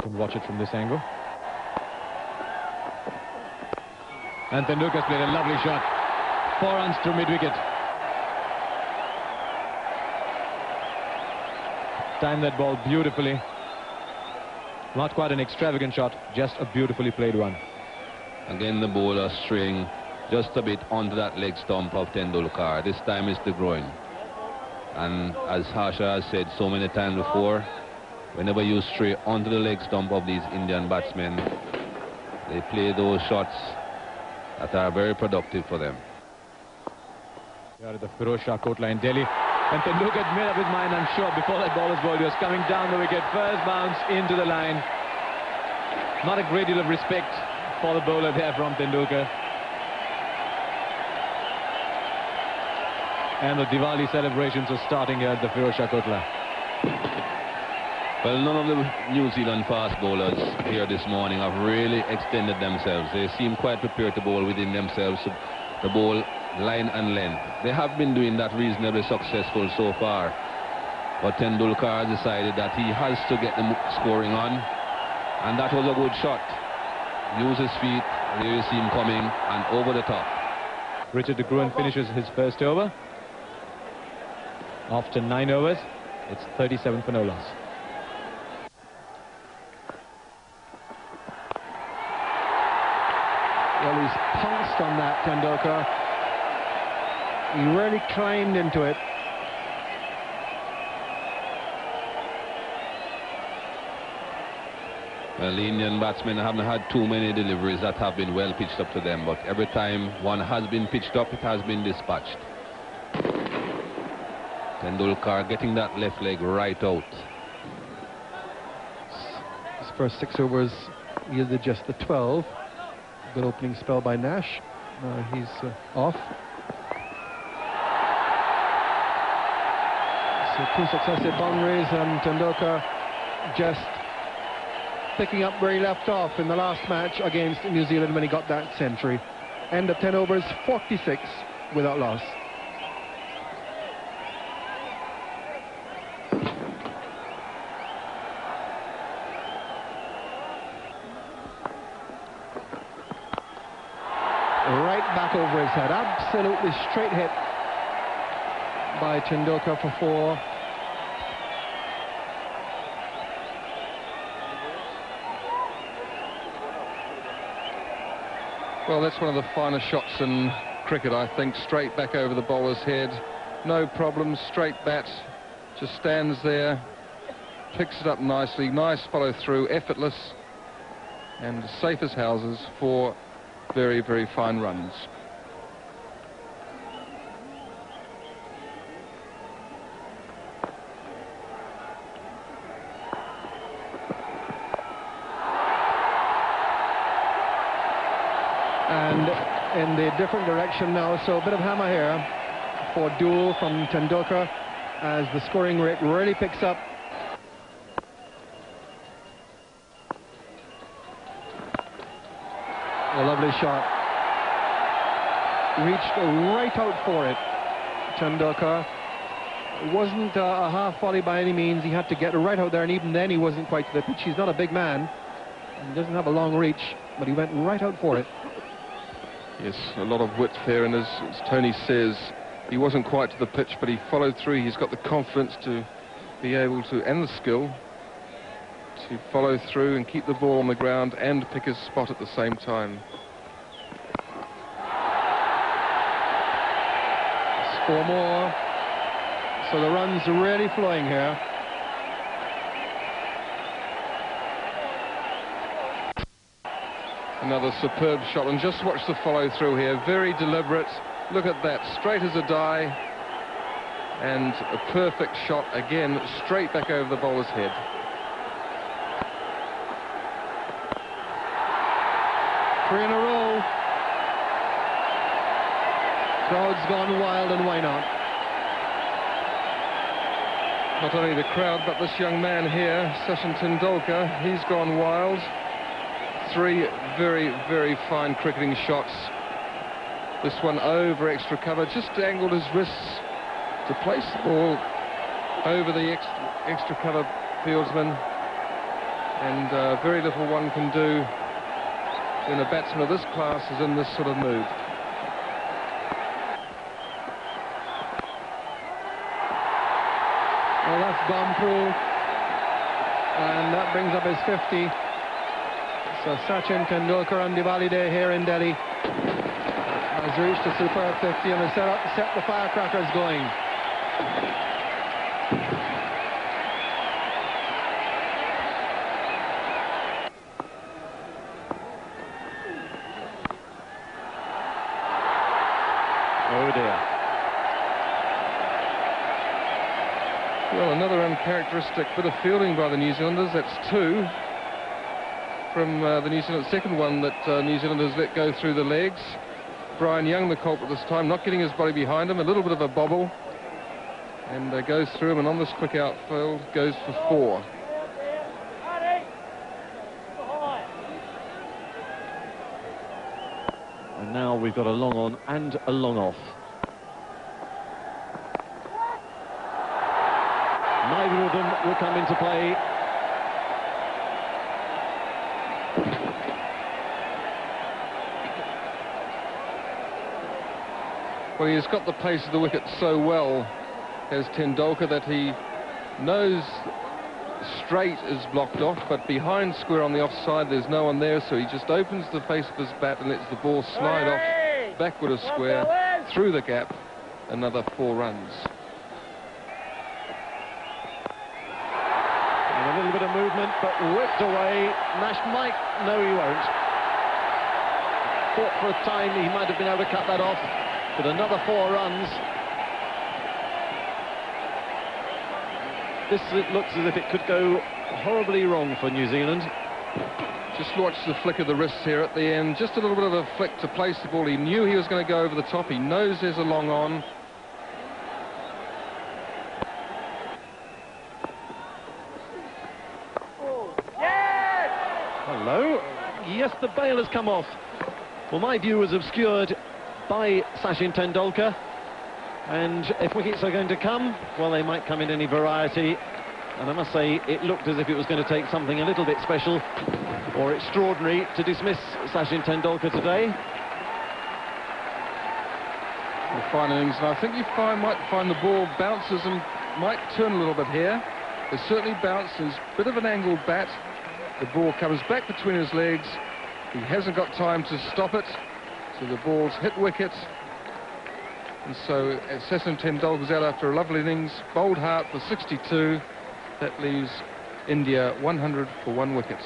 can watch it from this angle. And Tendulkar's played a lovely shot. 4 runs to mid-wicket. Timed that ball beautifully. Not quite an extravagant shot, just a beautifully played one. Again, the bowler straying just a bit onto that leg stump of Tendulkar. This time it's the groin. And as Harsha has said so many times before, whenever you stray onto the leg stump of these Indian batsmen, they play those shots that are very productive for them. Here at the Firoz Shah Kotla in Delhi. And Tendulkar made up his mind, I'm sure, before that ball was bowled. He was coming down the wicket. First bounce into the line. Not a great deal of respect for the bowler there from Tendulkar. And the Diwali celebrations are starting here at the Firoz Shah Kotla. Well, none of the New Zealand fast bowlers here this morning have really extended themselves. They seem quite prepared to bowl within themselves, to bowl line and length. They have been doing that reasonably successful so far. But Tendulkar decided that he has to get the scoring on. And that was a good shot. Use his feet, there you see him coming, and over the top. Richard de Groen finishes his first over. After 9 overs, it's 37 for no loss. Well, he's pounced on that, Tendulkar. He really climbed into it. Well, the Indian batsmen haven't had too many deliveries that have been well pitched up to them, but every time one has been pitched up, it has been dispatched. Tendulkar getting that left leg right out. His first 6 overs yielded just the 12. Good opening spell by Nash. He's off. So 2 successive boundaries, and Tendulkar just picking up where he left off in the last match against New Zealand when he got that century. End of 10 overs, 46 without loss. Right back over his head, absolutely straight hit by Tendulkar for 4. Well, that's one of the finest shots in cricket, I think. Straight back over the bowler's head, no problem, straight bat, just stands there, picks it up nicely, nice follow through, effortless, and safe as houses for very, very fine runs. And in the different direction now, so a bit of hammer here for duel from Tendulkar as the scoring rate really picks up. A lovely shot. Reached right out for it, Tendulkar. It wasn't a half volley by any means. He had to get right out there, and even then he wasn't quite to the pitch. He's not a big man. He doesn't have a long reach, but he went right out for it. Yes, a lot of width there, and as Tony says, he wasn't quite to the pitch, but he followed through. He's got the confidence to be able to, and the skill, to follow through and keep the ball on the ground and pick his spot at the same time. It's 4 more. So the runs are really flowing here. Another superb shot, and just watch the follow through here. Very deliberate. Look at that, straight as a die, and a perfect shot again, straight back over the bowler's head. Three in a row. Crowd's gone wild, and why not? Not only the crowd, but this young man here, Sachin Tendulkar, he's gone wild. 3 very, very fine cricketing shots. This one over extra cover, just angled his wrists to place the ball over the extra cover fieldsman. and very little one can do when a batsman of this class is in this sort of mood. Well, that's gone through, and that brings up his 50. So Sachin Tendulkar on Diwali Day here in Delhi has reached a superb 50 and has set the firecrackers going. Oh dear. Well, another uncharacteristic bit of fielding by the New Zealanders. That's 2 from the New Zealand. Second one that New Zealanders let go through the legs. Brian Young, the culprit this time, not getting his body behind him. A little bit of a bobble, and goes through him. And on this quick outfield, goes for 4. And now we've got a long on and a long off. Neither of them will come into play. Well, he's got the pace of the wicket so well, as Tendulkar, that he knows straight is blocked off, but behind square on the offside there's no one there, so he just opens the face of his bat and lets the ball slide off backward of square, through the gap. Another 4 runs. And a little bit of movement, but whipped away. Nash might... No, he won't. Thought for a time he might have been able to cut that off, but another 4 runs. This, it looks as if it could go horribly wrong for New Zealand. Just watch the flick of the wrists here at the end. Just a little bit of a flick to place the ball. He knew he was going to go over the top. He knows there's a long on. Hello. Yes, the bail has come off. Well, my view was obscured by Sachin Tendulkar. And if wickets are going to come, well, they might come in any variety. And I must say, it looked as if it was going to take something a little bit special or extraordinary to dismiss Sachin Tendulkar today. A fine innings, and I think you might find the ball bounces and might turn a little bit here. It certainly bounces, bit of an angled bat. The ball comes back between his legs. He hasn't got time to stop it, so the ball's hit wicket. And so Sachin Tendulkar's out after a lovely innings, bowled hard for 62. That leaves India 100 for 1 wicket.